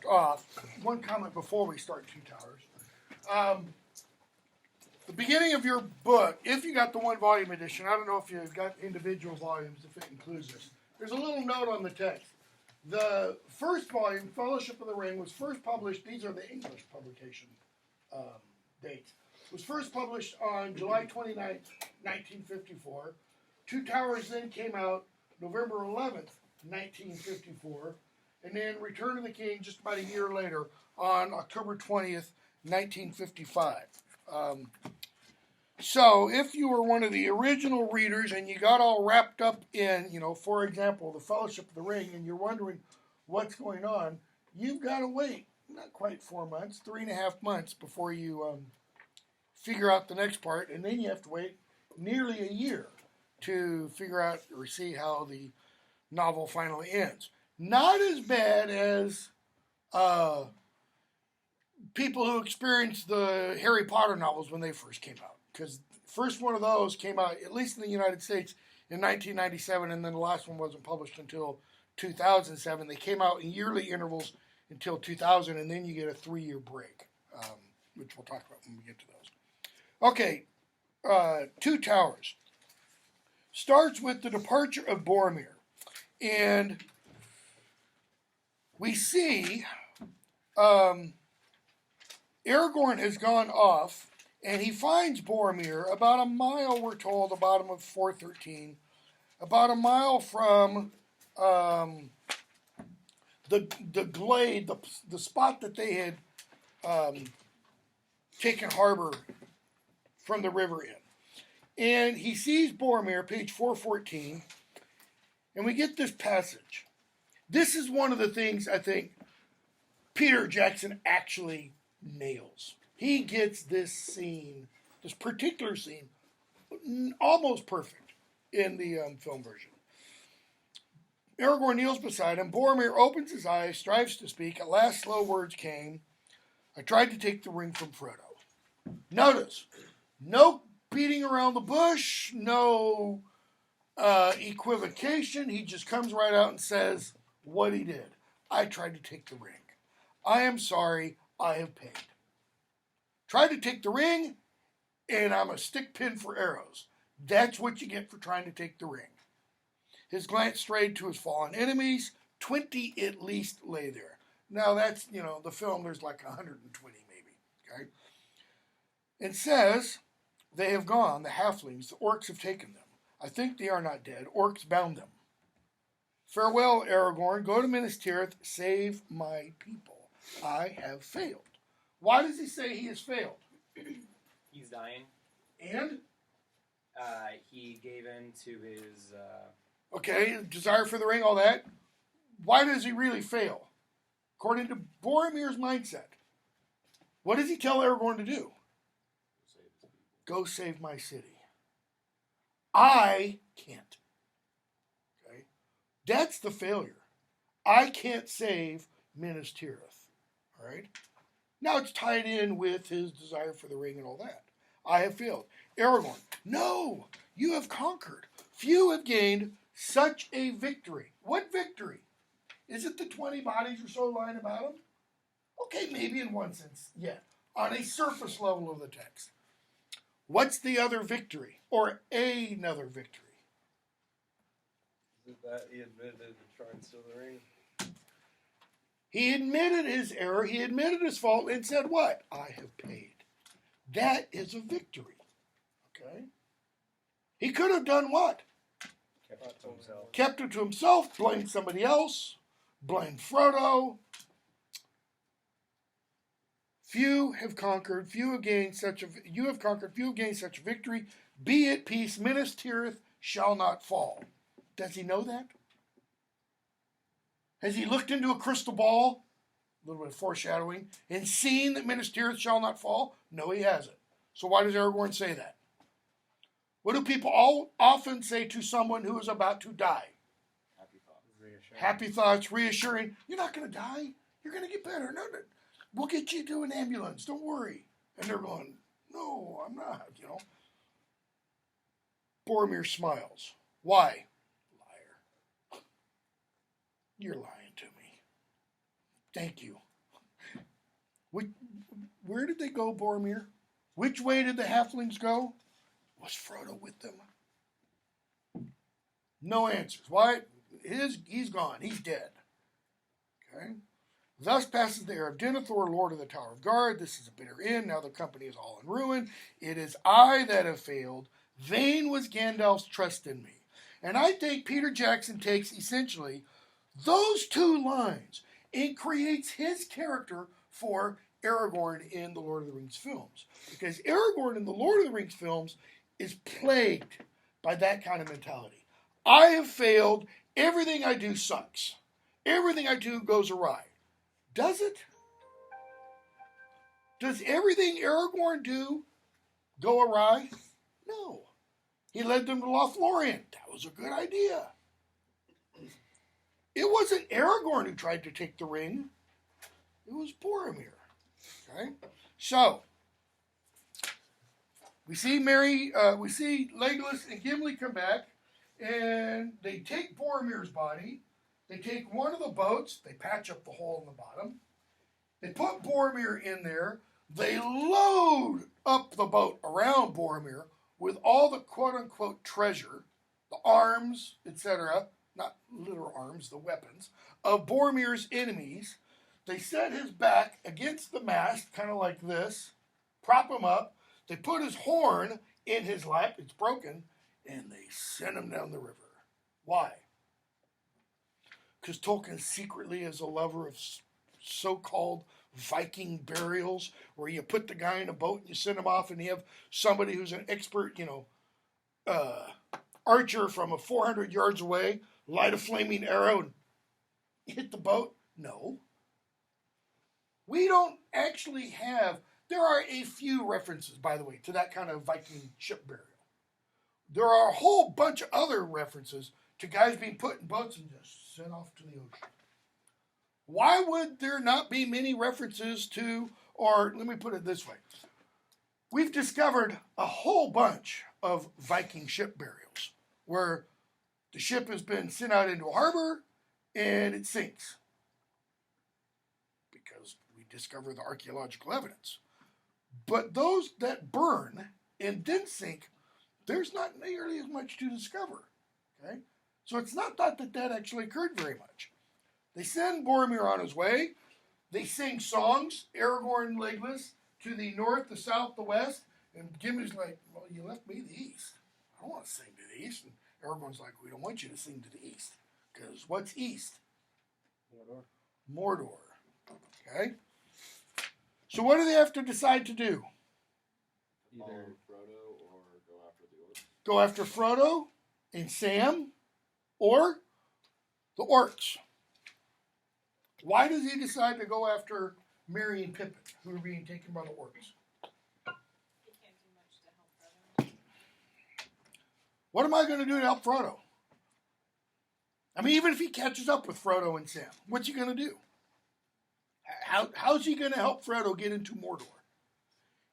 off, one comment before we start Two Towers. The beginning of your book, if you got the one volume edition, I don't know if you've got individual volumes, if it includes this. There's a little note on the text. The first volume, Fellowship of the Ring, was first published, these are the English publication dates, was first published on July 29th, 1954. Two Towers then came out November 11th, 1954. And then Return of the King just about a year later on October 20th, 1955. So if you were one of the original readers and you got all wrapped up in, for example, the Fellowship of the Ring, and you're wondering what's going on, you've got to wait, not quite 4 months, 3.5 months before you figure out the next part, and then you have to wait nearly a year to figure out or see how the novel finally ends. Not as bad as people who experienced the Harry Potter novels when they first came out. Because the first one of those came out, at least in the United States, in 1997, and then the last one wasn't published until 2007. They came out in yearly intervals until 2000, and then you get a 3-year break, which we'll talk about when we get to those. Okay, Two Towers. Starts with the departure of Boromir. And we see Aragorn has gone off, and he finds Boromir about a mile, we're told, the bottom of 413, about a mile from the glade, the spot that they had taken harbor from the river in. And he sees Boromir, page 414, and we get this passage. This is one of the things I think Peter Jackson actually nails. He gets this scene, this particular scene, almost perfect in the film version. Aragorn kneels beside him. Boromir opens his eyes, strives to speak. At last, slow words came. I tried to take the ring from Frodo. Notice, no beating around the bush, no equivocation. He just comes right out and says what he did. I tried to take the ring. I am sorry, I have paid. Tried to take the ring, and I'm a stick pin for arrows. That's what you get for trying to take the ring. His glance strayed to his fallen enemies. 20 at least lay there. Now that's, the film, there's like 120 maybe, okay? It says, they have gone, the halflings, the orcs have taken them. I think they are not dead. Orcs bound them. Farewell, Aragorn. Go to Minas Tirith. Save my people. I have failed. Why does he say he has failed? He's dying. And? He gave in to his... Okay, desire for the ring, all that. Why does he really fail? According to Boromir's mindset, what does he tell Aragorn to do? Go save my city. I can't. Okay? That's the failure. I can't save Minas Tirith. All right? Now it's tied in with his desire for the ring and all that. I have failed. Aragorn, no, you have conquered. Few have gained such a victory. What victory? Is it the 20 bodies or so lying about him? Okay, maybe in one sense, yeah. On a surface level of the text. What's the other victory? Or another victory? Is it that he admitted to try and steal the ring? He admitted his error, he admitted his fault, and said what? I have paid. That is a victory. Okay? He could have done what? Kept it to himself, blamed somebody else, blamed Frodo. Few have conquered, few have gained such a victory. Be at peace, Minas Tirith shall not fall. Does he know that? Has he looked into a crystal ball, a little bit of foreshadowing, and seen that Minas Tirith shall not fall? No, he hasn't. So why does Aragorn say that? What do people often say to someone who is about to die? Happy thoughts. Reassuring. Happy thoughts, reassuring. You're not going to die. You're going to get better. No, we'll get you to an ambulance. Don't worry. And they're going, no, I'm not, Boromir smiles. Why? Liar. You're lying to me. Thank you. Where did they go, Boromir? Which way did the halflings go? Was Frodo with them? No answers. Why? He's gone. He's dead. Okay. Thus passes the heir of Denethor, Lord of the Tower of Guard. This is a bitter end. Now the company is all in ruin. It is I that have failed. Vain was Gandalf's trust in me. And I think Peter Jackson takes essentially those two lines and creates his character for Aragorn in the Lord of the Rings films. Because Aragorn in the Lord of the Rings films is plagued by that kind of mentality. I have failed. Everything I do sucks. Everything I do goes awry. Does it? Does everything Aragorn do go awry? No. He led them to Lothlorien. That was a good idea. It wasn't Aragorn who tried to take the ring. It was Boromir. Okay? So, we see Legolas and Gimli come back, and they take Boromir's body. They take one of the boats. They patch up the hole in the bottom. They put Boromir in there. They load up the boat around Boromir with all the quote-unquote treasure, the arms, etc., not literal arms, the weapons, of Boromir's enemies. They set his back against the mast, kind of like this, prop him up. They put his horn in his lap, it's broken, and they sent him down the river. Why? Because Tolkien secretly is a lover of so-called Viking burials, where you put the guy in a boat and you send him off, and you have somebody who's an expert, archer from 400 yards away, light a flaming arrow and hit the boat. No. We don't actually have, there are a few references, by the way, to that kind of Viking ship burial. There are a whole bunch of other references to guys being put in boats and just sent off to the ocean. Why would there not be many references to, or let me put it this way. We've discovered a whole bunch of Viking ship burials where the ship has been sent out into a harbor and it sinks because we discover the archaeological evidence. But those that burn and then sink, there's not nearly as much to discover. Okay? So it's not thought that that actually occurred very much. They send Boromir on his way. They sing songs, Aragorn and Legolas, to the north, the south, the west. And Gimli's like, well, you left me the east. I don't want to sing to the east. And Aragorn's like, we don't want you to sing to the east. Because what's east? Mordor. Okay? So what do they have to decide to do? Either Frodo or go after the orcs. Go after Frodo and Sam or the orcs. Why does he decide to go after Merry and Pippin, who are being taken by the orcs? He can't do much to help Frodo. What am I going to do to help Frodo? I mean, even if he catches up with Frodo and Sam, what's he going to do? How's he going to help Frodo get into Mordor?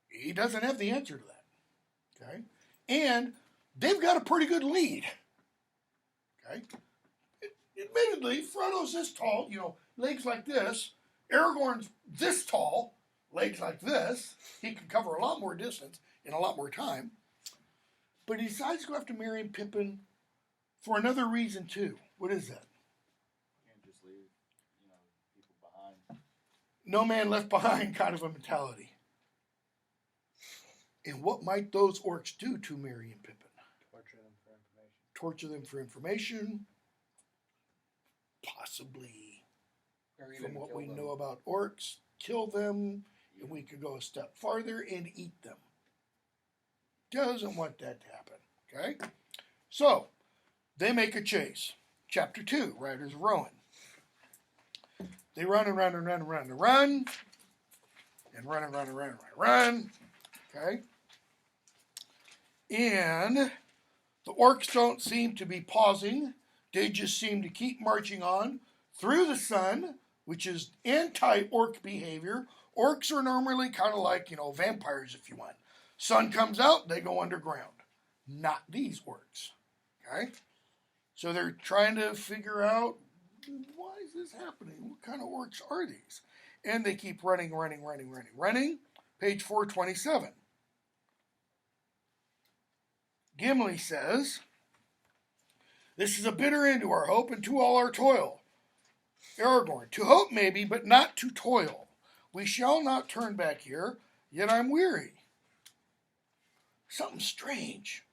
He doesn't have the answer to that. Okay? And they've got a pretty good lead. Okay? Admittedly, Frodo's this tall, legs like this. Aragorn's this tall, legs like this. He can cover a lot more distance in a lot more time. But he decides to go after Merry and Pippin for another reason, too. What is that? You can't just leave, people behind. No man left behind kind of a mentality. And what might those orcs do to Merry and Pippin? Torture them for information. Possibly, from what we know about orcs, kill them, and we could go a step farther and eat them. Doesn't want that to happen, okay? So, they make a chase. Chapter 2, Riders of Rohan. They run and run and run and run and run, and run and run and run and run, okay? And the orcs don't seem to be pausing. They just seem to keep marching on through the sun, which is anti-orc behavior. Orcs are normally kind of like, vampires, if you want. Sun comes out, they go underground. Not these orcs. Okay? So they're trying to figure out why is this happening? What kind of orcs are these? And they keep running. Page 427. Gimli says, "This is a bitter end to our hope and to all our toil." Aragorn, "To hope maybe, but not to toil. We shall not turn back here, yet I'm weary." Something strange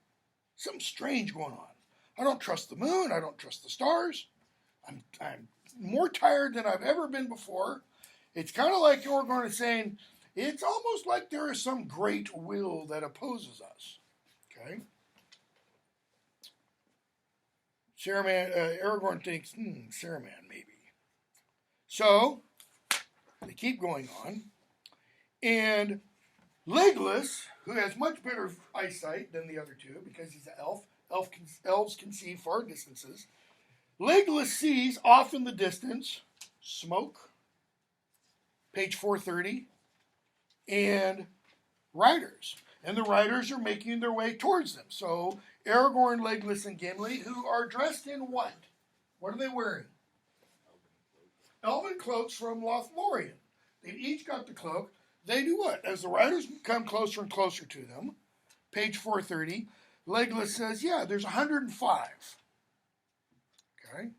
going on. I don't trust the moon. I don't trust the stars. I'm more tired than I've ever been before. It's kind of like Aragorn is saying, it's almost like there is some great will that opposes us. Okay? Aragorn thinks, Sherman maybe. So, they keep going on. And Legolas, who has much better eyesight than the other two because he's an elf, elves can see far distances. Legolas sees off in the distance smoke, page 430, and riders. And the riders are making their way towards them. So Aragorn, Legolas, and Gimli, who are dressed in what? What are they wearing? Elven cloaks from Lothlorien. They've each got the cloak. They do what? As the riders come closer and closer to them, page 430, Legolas says, yeah, there's 105. Okay?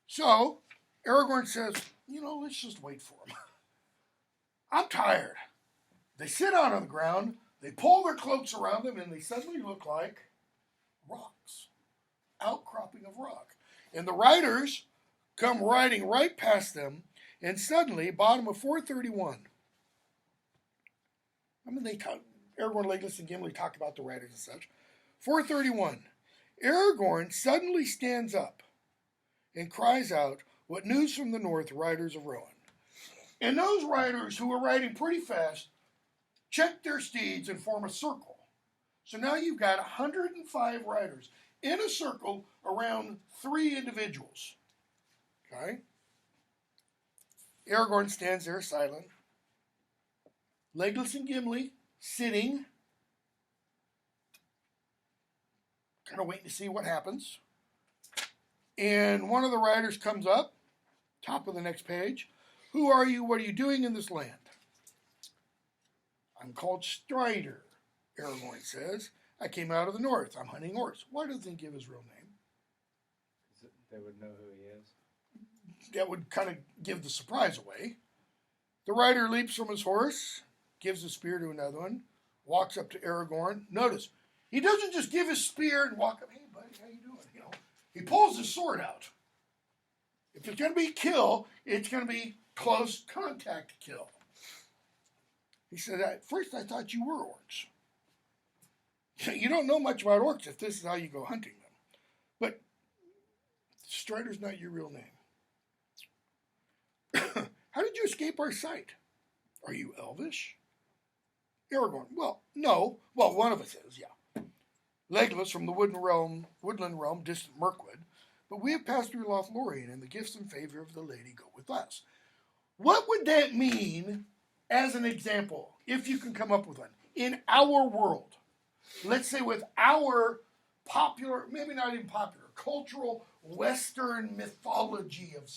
So, Aragorn says, let's just wait for them. I'm tired. They sit down on the ground, they pull their cloaks around them, and they suddenly look like rocks. Outcropping of rock. And the riders come riding right past them, and suddenly, bottom of 431, Aragorn, Legolas, and Gimli talk about the riders and such. 431, Aragorn suddenly stands up and cries out, "What news from the north, riders of Rohan?" And those riders who were riding pretty fast check their steeds and form a circle. So now you've got 105 riders in a circle around 3 individuals. Okay? Aragorn stands there silent. Legolas and Gimli sitting, kind of waiting to see what happens. And one of the riders comes up, top of the next page. "Who are you? What are you doing in this land?" "I'm called Strider," Aragorn says. "I came out of the north. I'm hunting orcs." Why doesn't he give his real name? They would know who he is. That would kind of give the surprise away. The rider leaps from his horse, gives the spear to another one, walks up to Aragorn. Notice, he doesn't just give his spear and walk up, "Hey, buddy, how you doing?" He pulls his sword out. If it's going to be kill, it's going to be close contact kill. He said, "At first I thought you were orcs." You don't know much about orcs if this is how you go hunting them. But Strider's not your real name. "How did you escape our sight? Are you elvish?" Aragorn, "Well, no. Well, one of us is, yeah. Legolas from the woodland realm, distant Mirkwood. But we have passed through Lothlorien, and the gifts and favor of the lady go with us." What would that mean as an example, if you can come up with one, in our world? Let's say with our popular, maybe not even popular, cultural Western mythology of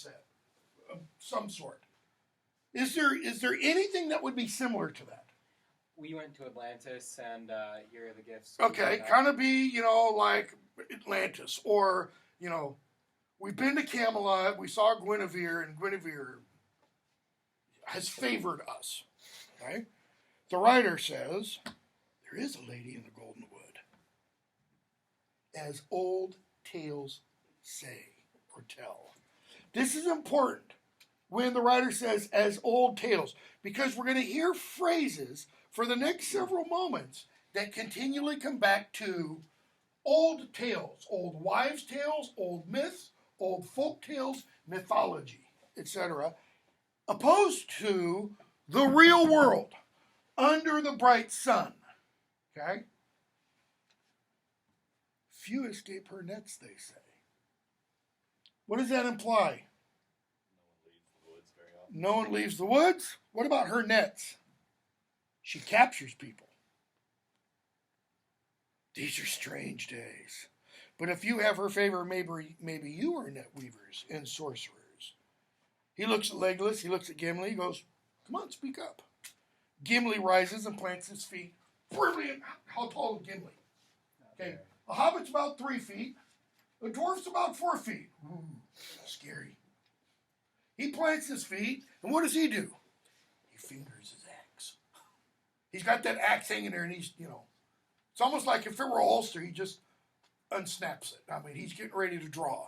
some sort. Is there anything that would be similar to that? We went to Atlantis, and here are the gifts. Okay, kind of be, like Atlantis. Or, we've been to Camelot, we saw Guinevere, and Guinevere has favored us. Okay? The writer says, there is a lady in the Golden Wood, as old tales say or tell. This is important when the writer says, as old tales, because we're going to hear phrases for the next several moments that continually come back to old tales, old wives' tales, old myths, old folk tales, mythology, etc., opposed to the real world, under the bright sun. Okay? Few escape her nets, they say. What does that imply? No one leaves the woods. What about her nets? She captures people. These are strange days. But if you have her favor, maybe you are net weavers and sorcerers. He looks at Legolas, he looks at Gimli, he goes, come on, speak up. Gimli rises and plants his feet. Brilliant. How tall is Gimli? Okay, a hobbit's about 3 feet. A dwarf's about 4 feet. Ooh, scary. He plants his feet, and what does he do? He fingers his axe. He's got that axe hanging there, and he's, it's almost like if it were a holster, he just unsnaps it. I mean, he's getting ready to draw.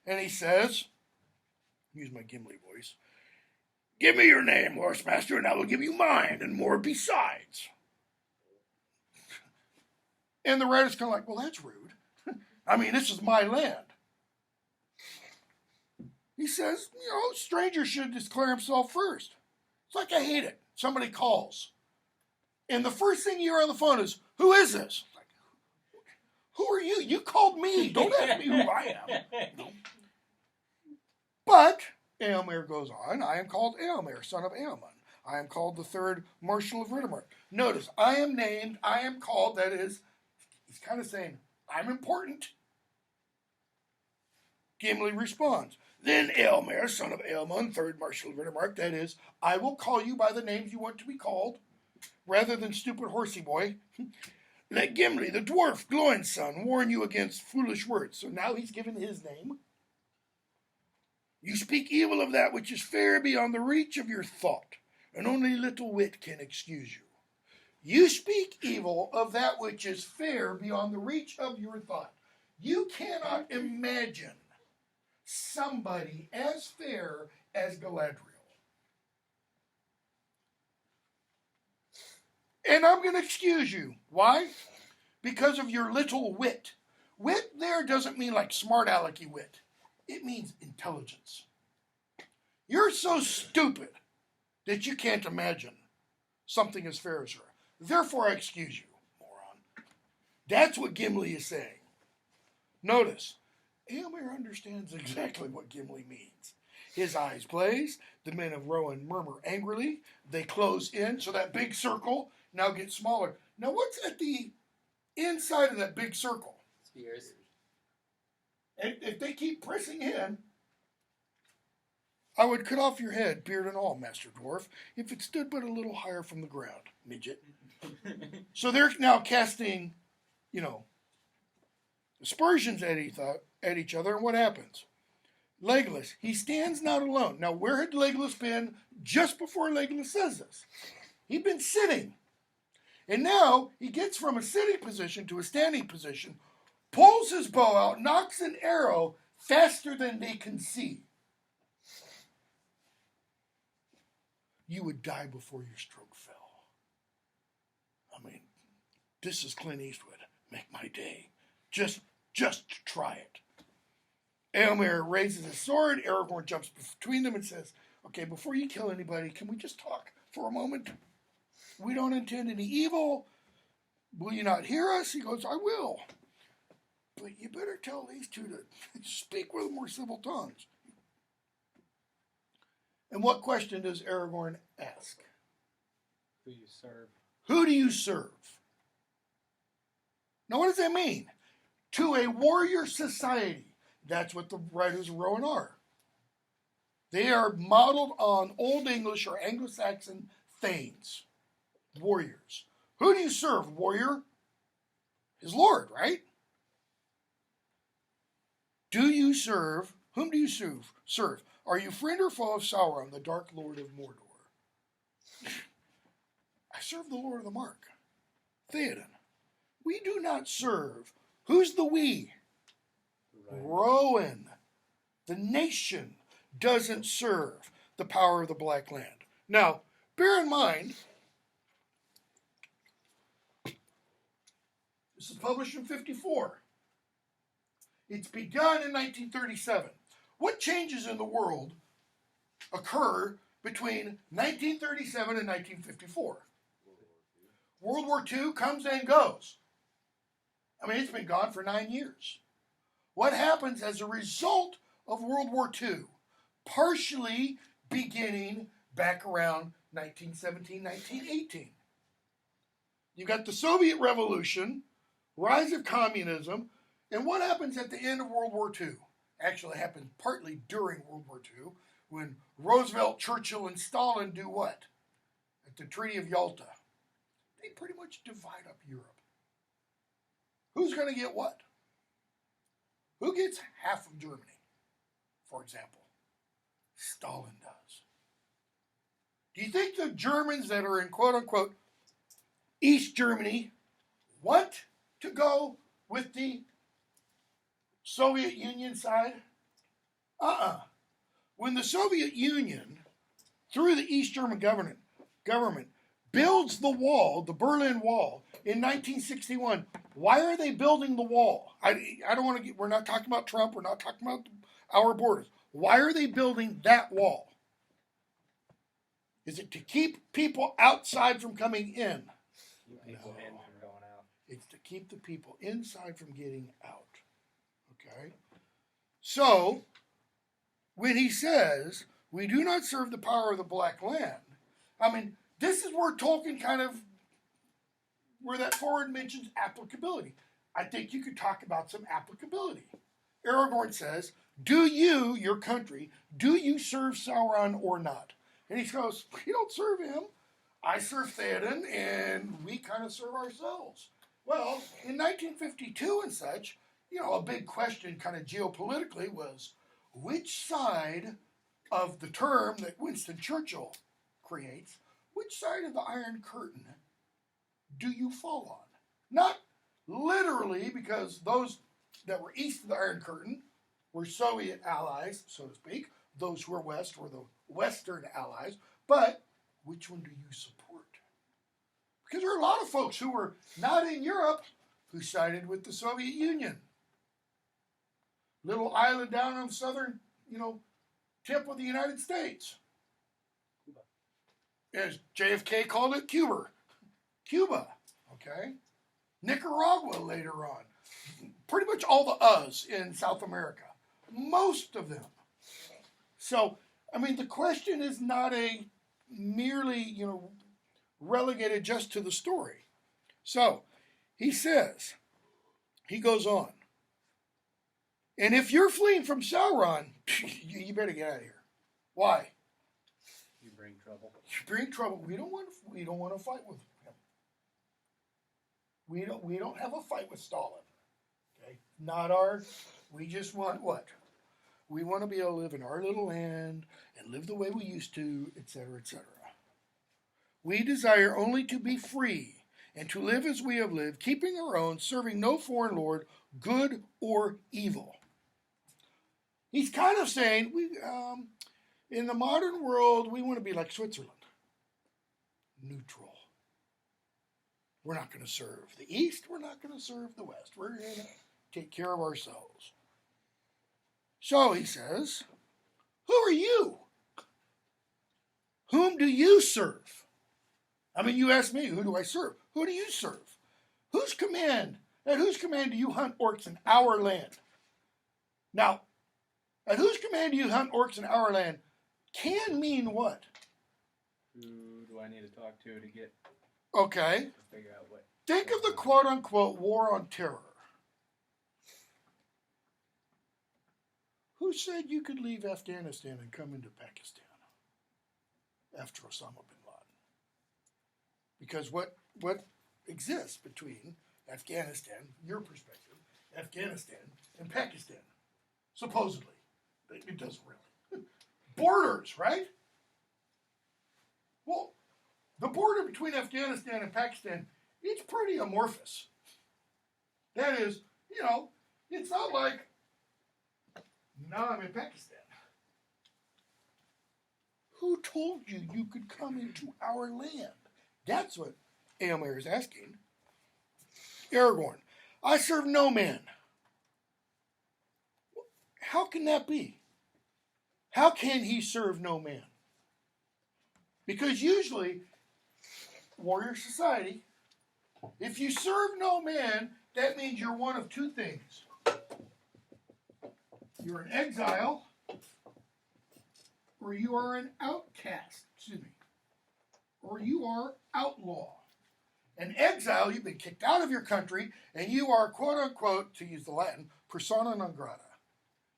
And he says, use my Gimli voice, give me your name, Horsemaster, and I will give you mine, and more besides. And the writer's kind of like, well, that's rude. I mean, this is my land. He says, stranger should declare himself first. It's like, I hate it. Somebody calls. And the first thing you hear on the phone is, who is this? Like, who are you? You called me. Don't ask me who I am. No. But Eomer goes on, I am called Eomer, son of Eamon. I am called the third Marshal of Riddermark. Notice, I am named, I am called, that is, he's kind of saying, I'm important. Gimli responds, then Eomer, son of Eamon, third Marshal of Riddermark, that is, I will call you by the names you want to be called, rather than stupid horsey boy. Let Gimli, the dwarf, Gloin's son, warn you against foolish words. So now he's given his name. You speak evil of that which is fair beyond the reach of your thought, and only little wit can excuse you. You speak evil of that which is fair beyond the reach of your thought. You cannot imagine somebody as fair as Galadriel. And I'm going to excuse you. Why? Because of your little wit. Wit there doesn't mean like smart alecky wit. It means intelligence. You're so stupid that you can't imagine something as fair as her. Therefore, I excuse you, moron. That's what Gimli is saying. Notice, Eomer understands exactly what Gimli means. His eyes blaze. The men of Rohan murmur angrily. They close in, so that big circle now gets smaller. Now, what's at the inside of that big circle? Spears. And if they keep pressing in, I would cut off your head, beard and all, Master Dwarf, if it stood but a little higher from the ground, midget. So they're now casting, aspersions at each other, and what happens? Legolas, he stands not alone. Now, where had Legolas been just before Legolas says this? He'd been sitting. And now he gets from a sitting position to a standing position, pulls his bow out, knocks an arrow faster than they can see. You would die before your stroke fell. I mean, this is Clint Eastwood. Make my day. Just try it. Eomer raises his sword. Aragorn jumps between them and says, okay, before you kill anybody, can we just talk for a moment? We don't intend any evil. Will you not hear us? He goes, I will. But you better tell these two to speak with more civil tongues. And what question does Aragorn ask? Who you serve. Who do you serve? Now, what does that mean? To a warrior society. That's what the writers of Rohan are. They are modeled on Old English or Anglo-Saxon thanes, warriors. Who do you serve, warrior? His lord, right? Do you serve? Whom do you serve? Are you friend or foe of Sauron, the Dark Lord of Mordor? I serve the Lord of the Mark, Theoden. We do not serve. Who's the we? Right. Rowan. The nation doesn't serve the power of the Black Land. Now, bear in mind, this is published in 1954. It's begun in 1937. What changes in the world occur between 1937 and 1954? World War II comes and goes. I mean, it's been gone for 9 years. What happens as a result of World War II? Partially beginning back around 1917, 1918. You got the Soviet Revolution, rise of communism, and what happens at the end of World War II? Actually, it happened partly during World War II, when Roosevelt, Churchill, and Stalin do what? At the Treaty of Yalta. They pretty much divide up Europe. Who's going to get what? Who gets half of Germany, for example? Stalin does. Do you think the Germans that are in quote-unquote East Germany want to go with the Soviet Union side? When the Soviet Union, through the East German government, builds the wall, the Berlin Wall, in 1961, why are they building the wall? I don't want to get, we're not talking about Trump, we're not talking about our borders. Why are they building that wall? Is it to keep people outside from coming in? Keep people in from going out. It's to keep the people inside from getting out. Okay? So, when he says, we do not serve the power of the Black Land, I mean, this is where Tolkien kind of, where that forward mentions applicability. I think you could talk about some applicability. Aragorn says, do you, your country, do you serve Sauron or not? And he goes, we don't serve him. I serve Theoden, and we kind of serve ourselves. Well, in 1952 and such, a big question kind of geopolitically was, which side of the term that Winston Churchill creates, which side of the Iron Curtain do you fall on? Not literally, because those that were east of the Iron Curtain were Soviet allies, so to speak. Those who were west were the Western allies. But which one do you support? Because there are a lot of folks who were not in Europe who sided with the Soviet Union. Little island down on the southern, tip of the United States. As JFK called it, Cuba, okay? Nicaragua later on. Pretty much all the us in South America. Most of them. So, the question is not a merely, relegated just to the story. So, he goes on. And if you're fleeing from Sauron, you better get out of here. Why? You bring trouble. You bring trouble. We don't want to fight with him. We don't have a fight with Stalin. Okay? Not ours. We just want what? We want to be able to live in our little land and live the way we used to, etc., etc. We desire only to be free and to live as we have lived, keeping our own, serving no foreign lord, good or evil. He's kind of saying, in the modern world, we want to be like Switzerland. Neutral. We're not going to serve the East. We're not going to serve the West. We're going to take care of ourselves. So he says, who are you? Whom do you serve? You ask me, who do I serve? Who do you serve? At whose command do you hunt orcs in our land? Now, at whose command do you hunt orcs in our land can mean what? Who do I need to talk to get Okay. to figure out what? Think of the quote-unquote war on terror. Who said you could leave Afghanistan and come into Pakistan after Osama bin Laden? Because what exists between Afghanistan, your perspective, Afghanistan and Pakistan, supposedly. It doesn't really. Borders, right? Well, the border between Afghanistan and Pakistan, it's pretty amorphous. That is, it's not like, now I'm in Pakistan. Who told you you could come into our land? That's what Éomer is asking. Aragorn, I serve no man. How can that be? How can he serve no man? Because usually, warrior society, if you serve no man, that means you're one of two things. You're an exile, or you are an outcast, or you are outlaw. An exile, you've been kicked out of your country, and you are, quote unquote, to use the Latin, persona non grata.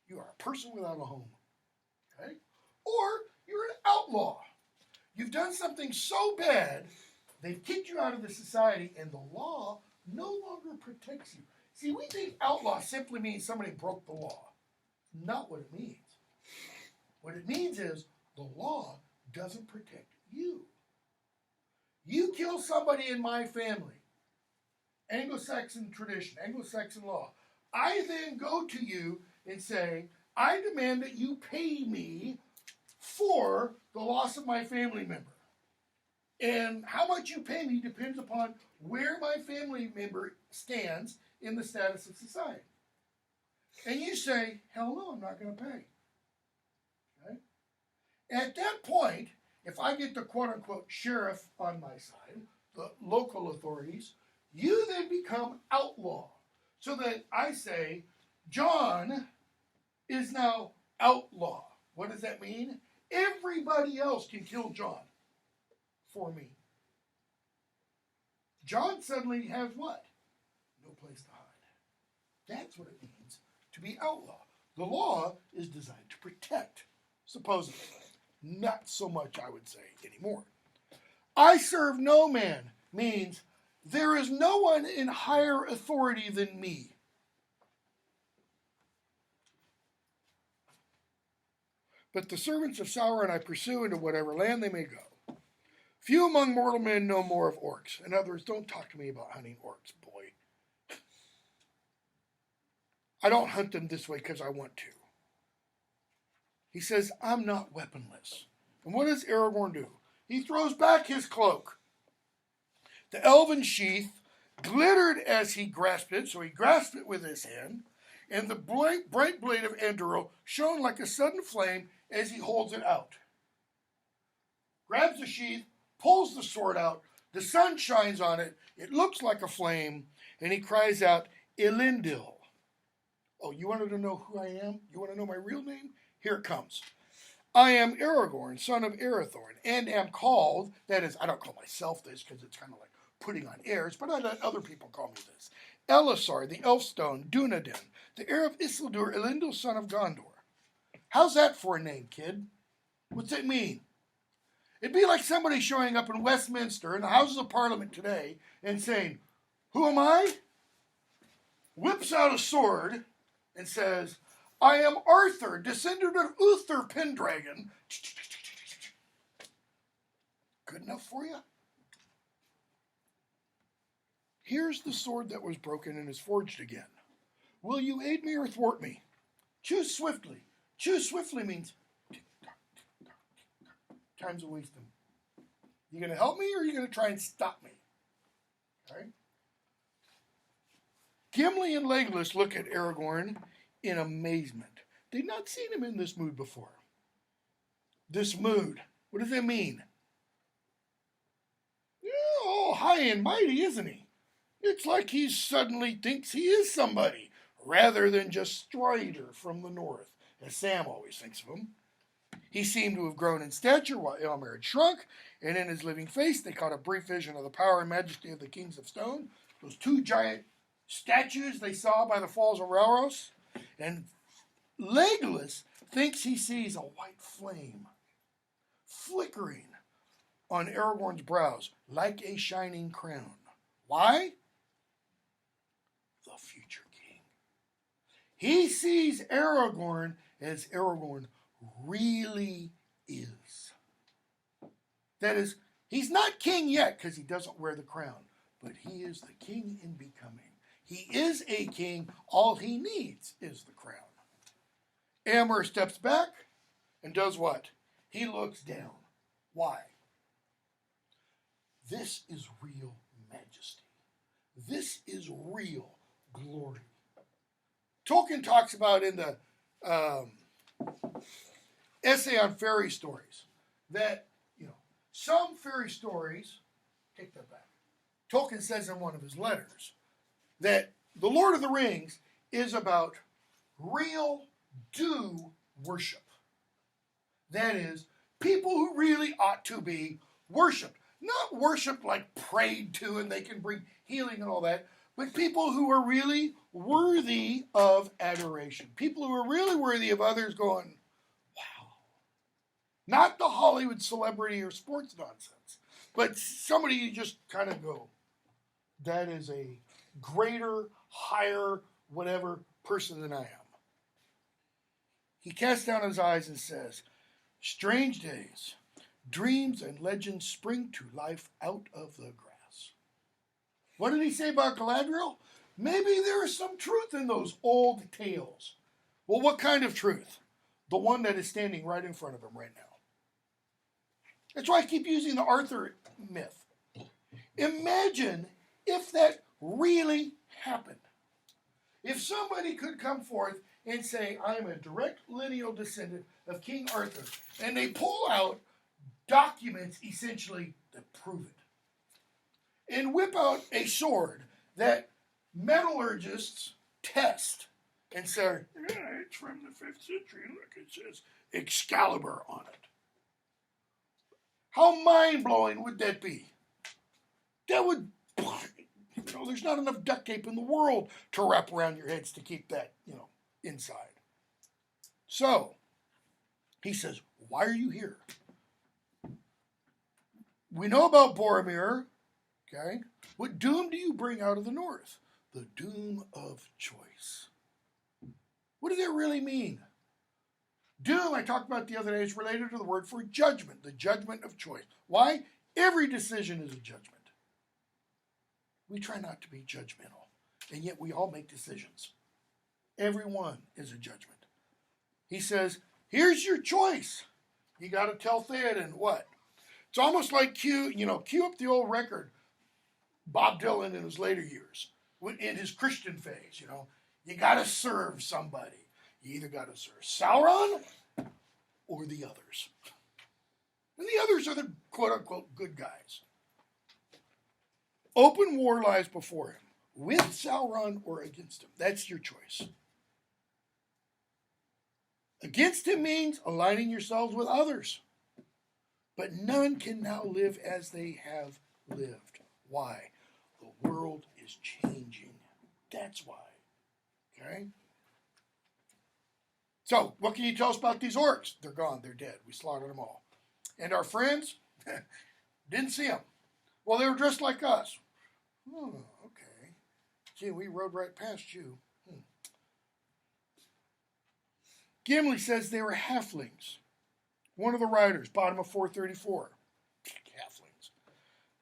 You are a person without a home. Okay? Or you're an outlaw. You've done something so bad, they've kicked you out of the society, and the law no longer protects you. See, we think outlaw simply means somebody broke the law. Not what it means. What it means is the law doesn't protect you. You kill somebody in my family, Anglo-Saxon tradition, Anglo-Saxon law. I then go to you and say, I demand that you pay me for the loss of my family member. And how much you pay me depends upon where my family member stands in the status of society. And you say, hell no, I'm not going to pay. Okay? At that point, if I get the quote-unquote sheriff on my side, the local authorities, you then become outlaw. So that I say, John is now outlaw. What does that mean? Everybody else can kill John for me. John suddenly has what? No place to hide. That's what it means to be outlaw. The law is designed to protect, supposedly. Not so much, I would say, anymore. I serve no man means there is no one in higher authority than me. But the servants of Sauron I pursue into whatever land they may go. Few among mortal men know more of orcs. In other words, don't talk to me about hunting orcs, boy. I don't hunt them this way because I want to. He says, I'm not weaponless. And what does Aragorn do? He throws back his cloak. The elven sheath glittered as he grasped it, so he grasped it with his hand, and the bright blade of Enduril shone like a sudden flame as he holds it out. Grabs the sheath, pulls the sword out, the sun shines on it, it looks like a flame, and he cries out, Elendil. Oh, you wanted to know who I am? You want to know my real name? Here it comes. I am Aragorn, son of Arathorn, and am called, that is, I don't call myself this because it's kind of like putting on airs, but I let other people call me this. Elisar, the Elfstone, Dunedain, the heir of Isildur, Elendil, son of Gondor. How's that for a name, kid? What's it mean? It'd be like somebody showing up in Westminster, in the Houses of Parliament today, and saying, who am I? Whips out a sword and says, I am Arthur, descendant of Uther Pendragon. Good enough for you? Here's the sword that was broken and is forged again. Will you aid me or thwart me? Choose swiftly. Choose swiftly means time's a wasting. You going to help me or are you going to try and stop me? All right. Gimli and Legolas look at Aragorn in amazement. They'd not seen him in this mood before. This mood, what does that mean? Oh, high and mighty, isn't he? It's like he suddenly thinks he is somebody, rather than just Strider from the north, as Sam always thinks of him. He seemed to have grown in stature while Elmer had shrunk, and in his living face they caught a brief vision of the power and majesty of the kings of stone, those two giant statues they saw by the falls of Rauros. And Legolas thinks he sees a white flame flickering on Aragorn's brows like a shining crown. Why? The future king. He sees Aragorn as Aragorn really is. That is, he's not king yet because he doesn't wear the crown, but he is the king in becoming. He is a king. All he needs is the crown. Éomer steps back and does what? He looks down. Why? This is real majesty. This is real glory. Tolkien talks about in the essay on fairy stories that, some fairy stories, take that back. Tolkien says in one of his letters that The Lord of the Rings is about real due worship. That is, people who really ought to be worshipped. not worshiped like prayed to and they can bring healing and all that, but people who are really worthy of adoration. People who are really worthy of others going, wow. Not the Hollywood celebrity or sports nonsense, but somebody you just kind of go, that is a greater, higher, whatever person than I am. He casts down his eyes and says, strange days, dreams and legends spring to life out of the grass. What did he say about Galadriel? Maybe there is some truth in those old tales. Well, what kind of truth? The one that is standing right in front of him right now. That's why I keep using the Arthur myth. Imagine if that really happened. If somebody could come forth and say, I am a direct lineal descendant of King Arthur, and they pull out documents essentially that prove it, and whip out a sword that metallurgists test and say, yeah, it's from the 5th century. Look, it says Excalibur on it. How mind-blowing would that be? That would, there's not enough duct tape in the world to wrap around your heads to keep that, inside. So, he says, why are you here? We know about Boromir, okay? What doom do you bring out of the north? The doom of choice. What does that really mean? Doom, I talked about the other day, is related to the word for judgment, the judgment of choice. Why? Every decision is a judgment. We try not to be judgmental, and yet we all make decisions. Every one is a judgment. He says, here's your choice. You got to tell Theoden what? It's almost like cue up the old record, Bob Dylan in his later years, in his Christian phase, you got to serve somebody. You either got to serve Sauron or the others. And the others are the quote-unquote good guys. Open war lies before him, with Sauron or against him. That's your choice. Against him means aligning yourselves with others. But none can now live as they have lived. Why? The world is changing. That's why. Okay? So, what can you tell us about these orcs? They're gone. They're dead. We slaughtered them all. And our friends? Didn't see them. Well, they were dressed like us. Oh, okay. Gee, we rode right past you. Gimli says they were halflings. One of the riders, bottom of 434. Halflings.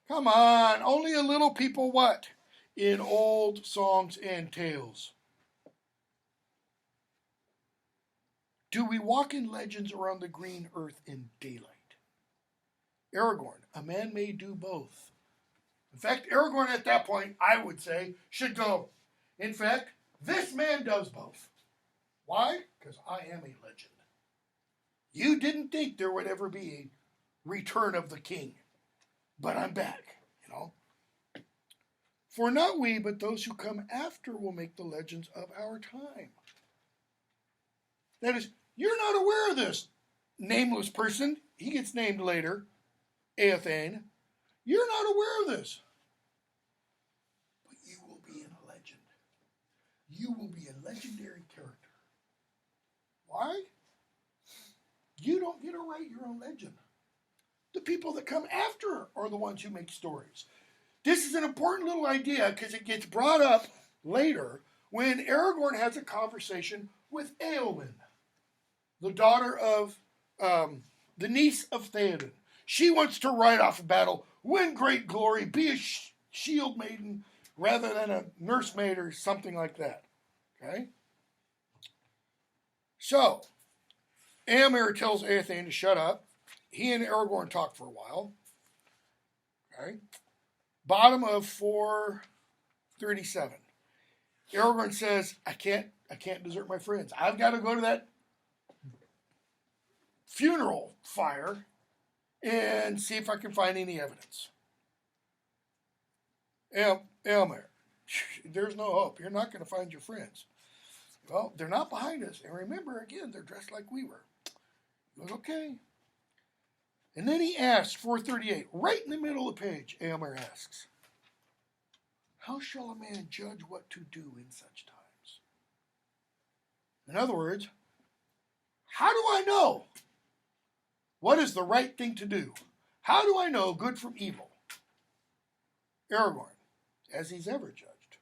Come on, only a little people what? In old songs and tales. Do we walk in legends around the green earth in daylight? Aragorn, a man may do both. In fact, Aragorn at that point, I would say, should go. In fact, this man does both. Why? Because I am a legend. You didn't think there would ever be a return of the king. But I'm back, For not we, but those who come after will make the legends of our time. That is, you're not aware of this nameless person. He gets named later, Eothane. You're not aware of this. But you will be in a legend. You will be a legendary character. Why? You don't get to write your own legend. The people that come after are the ones who make stories. This is an important little idea because it gets brought up later when Aragorn has a conversation with Eowyn, the daughter of, the niece of Theoden. She wants to ride off a battle, win great glory, be a shield maiden rather than a nursemaid or something like that. Okay? So, Éomer tells Eothane to shut up. He and Aragorn talk for a while. Okay? Bottom of 437. Aragorn says, I can't desert my friends. I've got to go to that funeral fire and see if I can find any evidence. Éomer, there's no hope. You're not going to find your friends. Well, they're not behind us. And remember, again, they're dressed like we were. He goes, okay. And then he asks, 438, right in the middle of the page, Eomer asks, how shall a man judge what to do in such times? In other words, how do I know what is the right thing to do? How do I know good from evil? Aragorn, as he's ever judged,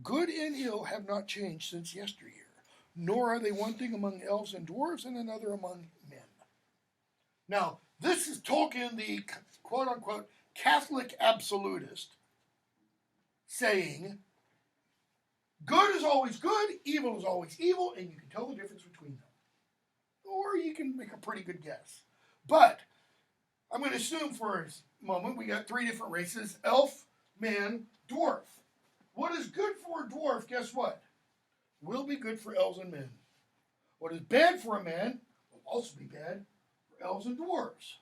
good and ill have not changed since yesteryear, nor are they one thing among elves and dwarves and another among men. Now, this is Tolkien, the quote-unquote Catholic absolutist, saying good is always good, evil is always evil, and you can tell the difference between them. Or you can make a pretty good guess. But I'm going to assume for a moment we got three different races, elf, man, dwarf. What is good for a dwarf, guess what? Will be good for elves and men. What is bad for a man will also be bad for elves and dwarves.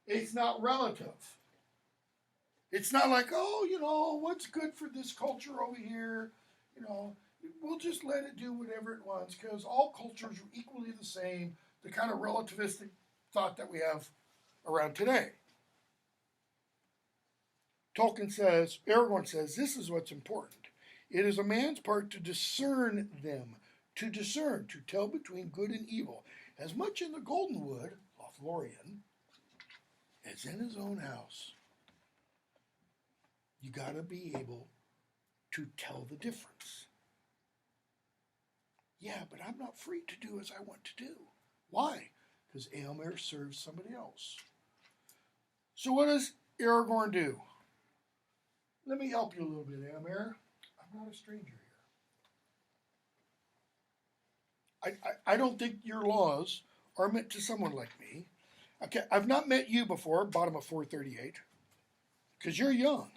It's not relative. It's not like, oh, what's good for this culture over here? We'll just let it do whatever it wants because all cultures are equally the same, the kind of relativistic thought that we have around today. Aragorn says, this is what's important. It is a man's part to discern them, to tell between good and evil, as much in the golden wood, Lothlorien, as in his own house. You got to be able to tell the difference. Yeah, but I'm not free to do as I want to do. Why? Because Eomer serves somebody else. So what does Aragorn do? Let me help you a little bit, Eomer. I'm not a stranger here. I don't think your laws are meant to someone like me. Okay, I've not met you before, bottom of 438, because you're young.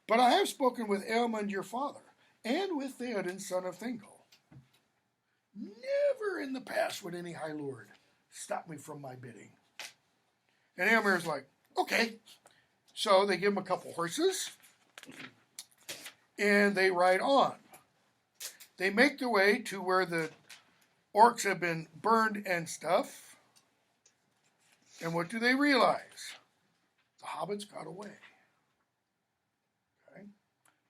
But I have spoken with Eamund, your father, and with Theoden, son of Thingol. Never in the past would any High Lord stop me from my bidding. And Eomer's like, okay. So they give him a couple horses, and they ride on. They make their way to where the orcs have been burned and stuff. And what do they realize? The hobbits got away. Okay.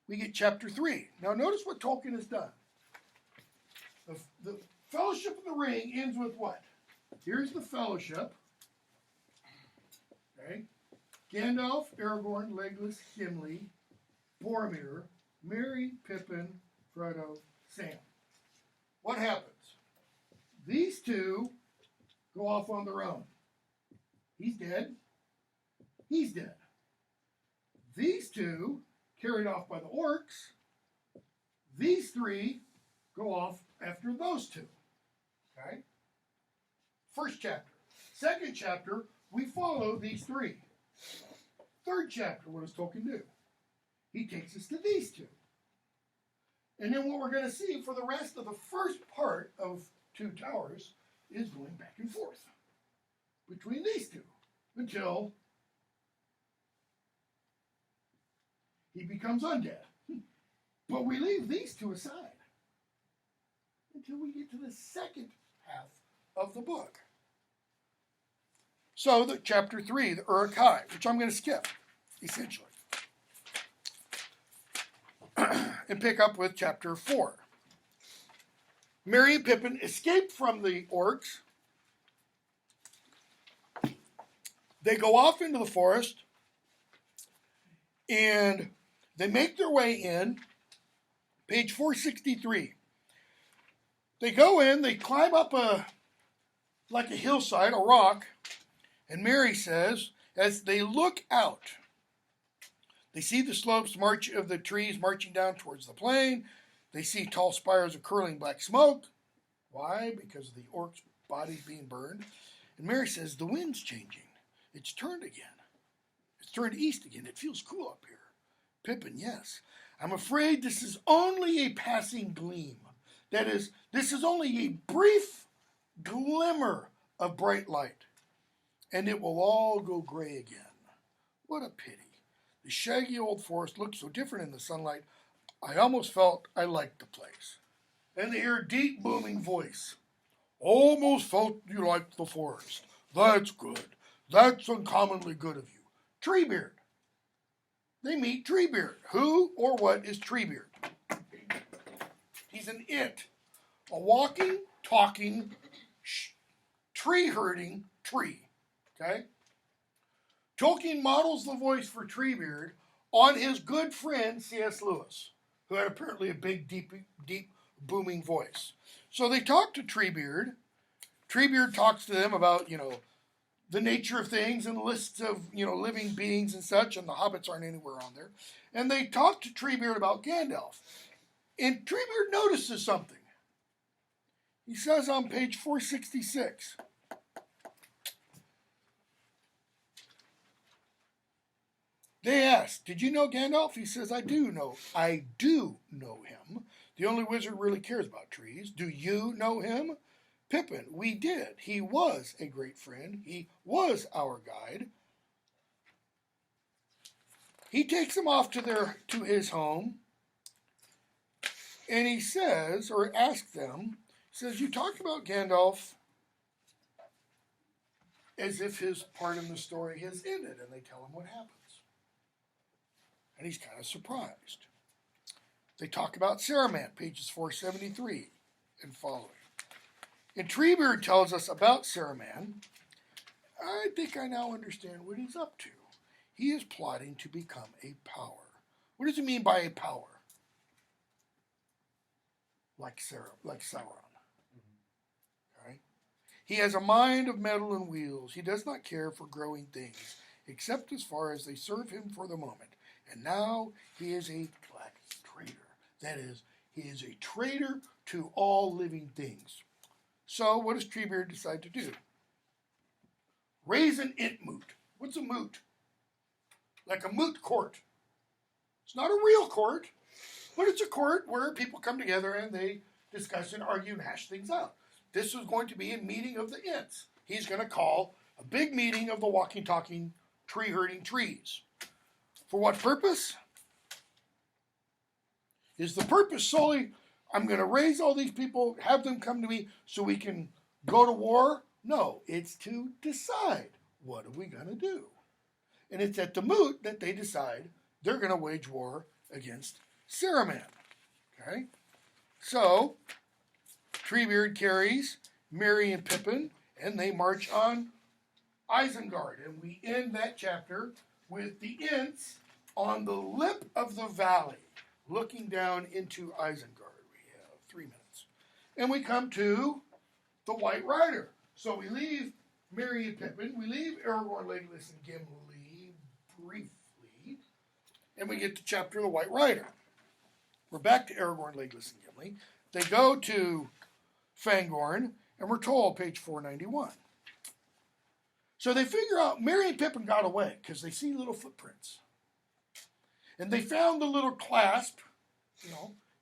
We get chapter 3. Now notice what Tolkien has done. The Fellowship of the Ring ends with what? Here's the Fellowship. Okay. Gandalf, Aragorn, Legolas, Gimli, Boromir, Merry, Pippin, Frodo, Sam. What happens? These two go off on their own. He's dead. He's dead. These two carried off by the orcs. These three go off after those two. Okay? First chapter. Second chapter, we follow these three. Third chapter, what does Tolkien do? He takes us to these two. And then what we're going to see for the rest of the first part of Two Towers is going back and forth between these two until he becomes undead. But we leave these two aside until we get to the second half of the book. So the chapter 3, the Uruk-hai, which I'm going to skip, essentially, and pick up with chapter 4. Merry and Pippin escape from the orcs. They go off into the forest, and they make their way in, page 463. They go in, they climb up like a hillside, a rock, and Merry says, as they look out, they see the slopes of the trees marching down towards the plain. They see tall spires of curling black smoke. Why? Because of the orcs' bodies being burned. And Merry says, the wind's changing. It's turned again. It's turned east again. It feels cool up here. Pippin, yes. I'm afraid this is only a passing gleam. That is, this is only a brief glimmer of bright light. And it will all go gray again. What a pity. The shaggy old forest looked so different in the sunlight, I almost felt I liked the place. And they hear a deep booming voice. Almost felt you liked the forest. That's good. That's uncommonly good of you. Treebeard. They meet Treebeard. Who or what is Treebeard? He's an it. A walking, talking, tree-herding tree. Okay? Tolkien models the voice for Treebeard on his good friend C.S. Lewis, who had apparently a big, deep, booming voice. So they talk to Treebeard. Treebeard talks to them about, the nature of things and lists of, living beings and such, and the hobbits aren't anywhere on there. And they talk to Treebeard about Gandalf. And Treebeard notices something. He says on page 466, they ask, did you know Gandalf? He says, I do know him. The only wizard really cares about trees. Do you know him? Pippin, we did. He was a great friend. He was our guide. He takes them off to his home, and he says, or asks them, says, you talked about Gandalf as if his part in the story has ended, and they tell him what happens. And he's kind of surprised. They talk about Sherman, pages 473 and following. And Treebeard tells us about Sherman. I think I now understand what he's up to. He is plotting to become a power. What does he mean by a power? Like Sauron. Okay? He has a mind of metal and wheels. He does not care for growing things, except as far as they serve him for the moment. And now he is a black traitor. That is, he is a traitor to all living things. So what does Treebeard decide to do? Raise an int moot. What's a moot? Like a moot court. It's not a real court, but it's a court where people come together and they discuss and argue and hash things out. This is going to be a meeting of the ints. He's going to call a big meeting of the walking, talking, tree-herding trees. For what purpose? Is the purpose solely, I'm going to raise all these people, have them come to me so we can go to war? No, it's to decide, what are we going to do? And it's at the moot that they decide they're going to wage war against Saruman. Okay? So, Treebeard carries Merry and Pippin, and they march on Isengard. And we end that chapter with the Ints on the lip of the valley, looking down into Isengard. We have 3 minutes. And we come to the White Rider. So we leave Merry and Pippin, we leave Aragorn, Legolas, and Gimli briefly, and we get to chapter the White Rider. We're back to Aragorn, Legolas, and Gimli. They go to Fangorn, and we're told, page 491. So they figure out Merry and Pippin got away because they see little footprints. And they found the little clasp,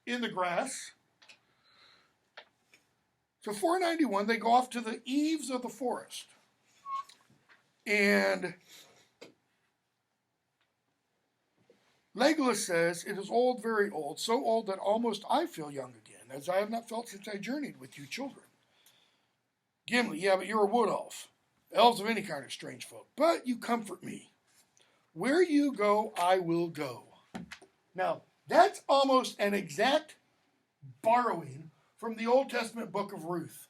in the grass. So 491, they go off to the eaves of the forest. And Legolas says, it is old, very old, so old that almost I feel young again, as I have not felt since I journeyed with you children. Gimli, yeah, but you're a wood elf. Elves of any kind are strange folk, but you comfort me. Where you go, I will go. Now, that's almost an exact borrowing from the Old Testament book of Ruth,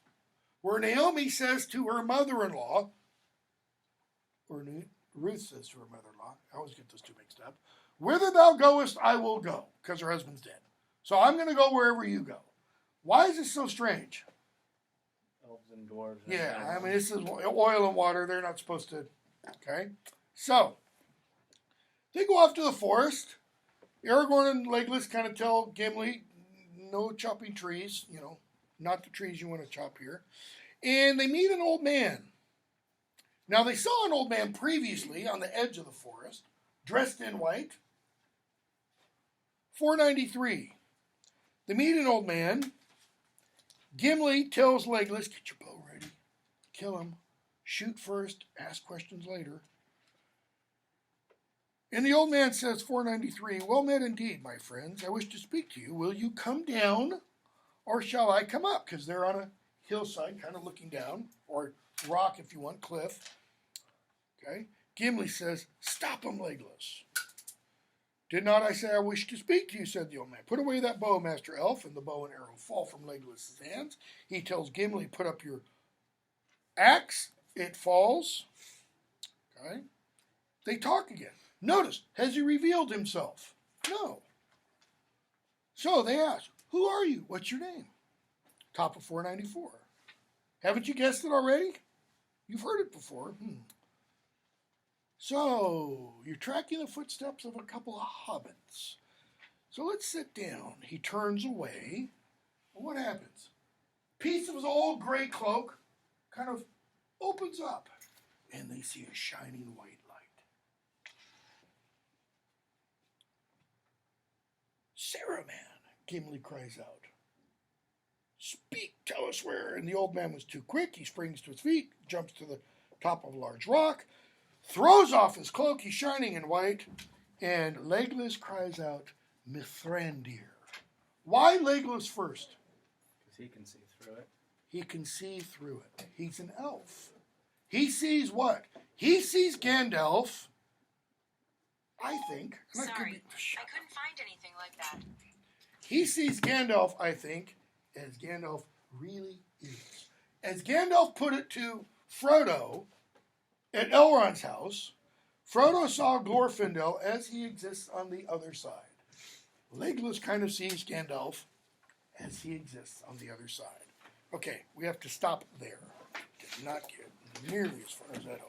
where Naomi says to her mother-in-law, or Ruth says to her mother-in-law, I always get those two mixed up, whither thou goest, I will go, because her husband's dead. So I'm going to go wherever you go. Why is this so strange? Elves and dwarves. Yeah, I mean, this is oil and water. They're not supposed to, okay? So, they go off to the forest. Aragorn and Legolas kind of tell Gimli, no chopping trees, not the trees you want to chop here. And they meet an old man. Now, they saw an old man previously on the edge of the forest, dressed in white. 493. They meet an old man. Gimli tells Legolas, get your bow ready. Kill him. Shoot first. Ask questions later. And the old man says, 493, well met indeed, my friends. I wish to speak to you. Will you come down or shall I come up? Because they're on a hillside kind of looking down, or rock if you want, cliff. Okay? Gimli says, "Stop him, Legolas." "Did not I say I wish to speak to you?" said the old man. "Put away that bow, Master Elf," and the bow and arrow fall from Legolas' hands. He tells Gimli, "Put up your axe." It falls. Okay? They talk again. Notice, has he revealed himself? No. So they ask, "Who are you? What's your name?" Top of 494. Haven't you guessed it already? You've heard it before. So, you're tracking the footsteps of a couple of hobbits. So let's sit down. He turns away. What happens? Piece of his old gray cloak kind of opens up, and they see a shining white light. "Saruman," Gimli cries out. "Speak, tell us where." And the old man was too quick. He springs to his feet, jumps to the top of a large rock, throws off his cloak. He's shining in white. And Legolas cries out, "Mithrandir." Why Legolas first? Because he can see through it. He can see through it. He's an elf. He sees what? He sees Gandalf, I think. And I Sorry, I couldn't find anything like that. He sees Gandalf, I think, as Gandalf really is. As Gandalf put it to Frodo at Elrond's house, Frodo saw Glorfindel as he exists on the other side. Legolas kind of sees Gandalf as he exists on the other side. Okay, we have to stop there. Did not get nearly as far as that.